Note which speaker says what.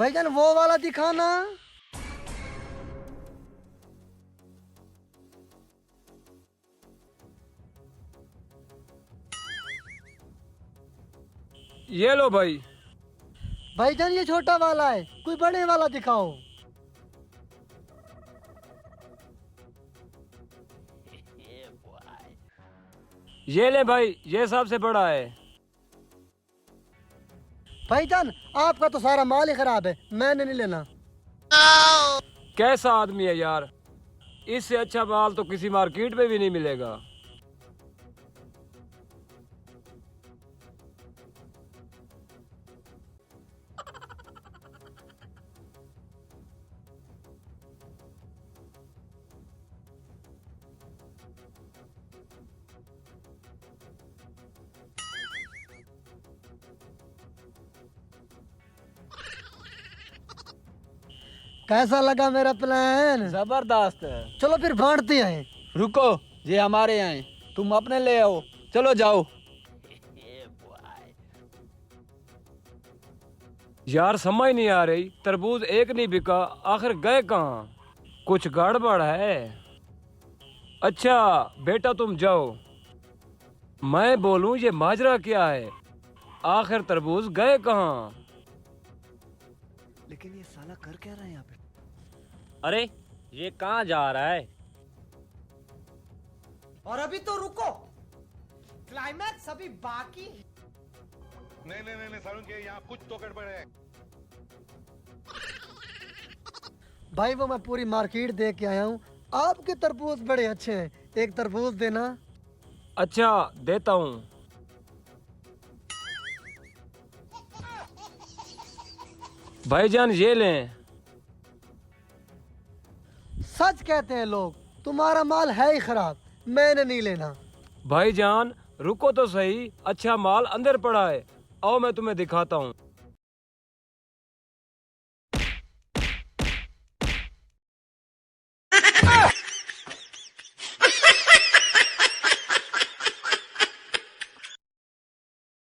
Speaker 1: भाईजान वो वाला दिखाना।
Speaker 2: ये लो भाई।
Speaker 1: भाईजान ये छोटा वाला है, कोई बड़े वाला दिखाओ।
Speaker 2: ये ले भाई, ये सबसे बड़ा है।
Speaker 1: भाईजान आपका तो सारा माल ही खराब है, मैंने नहीं लेना।
Speaker 2: कैसा आदमी है यार, इससे अच्छा माल तो किसी मार्केट में भी नहीं मिलेगा।
Speaker 1: कैसा लगा मेरा प्लान?
Speaker 3: जबरदस्त है।
Speaker 1: चलो फिर बांटते हैं।
Speaker 3: रुको, ये हमारे यहाँ है, तुम अपने ले आओ। चलो जाओ।
Speaker 2: यार समझ नहीं आ रही, तरबूज एक नहीं बिका, आखिर गए कहाँ? कुछ गड़बड़ है। अच्छा बेटा तुम जाओ, मैं बोलूं ये माजरा क्या है, आखिर तरबूज गए कहाँ?
Speaker 1: लेकिन ये साला कर क्या रहा है यहाँ पे?
Speaker 4: अरे ये कहाँ जा रहा है?
Speaker 5: और अभी तो रुको, क्लाइमैक्स अभी बाकी है।
Speaker 6: नहीं सारुण के यहाँ कुछ तो गड़बड़ है।
Speaker 1: भाई वो मैं पूरी मार्केट देख के आया हूँ, आपके तरबूज बड़े अच्छे हैं, एक तरबूज देना।
Speaker 2: अच्छा देता हूँ। भाईजान ये लें।
Speaker 1: सच कहते हैं लोग, तुम्हारा माल है ही खराब, मैंने नहीं लेना।
Speaker 2: भाईजान रुको तो सही, अच्छा माल अंदर पड़ा है, आओ मैं तुम्हें दिखाता हूँ।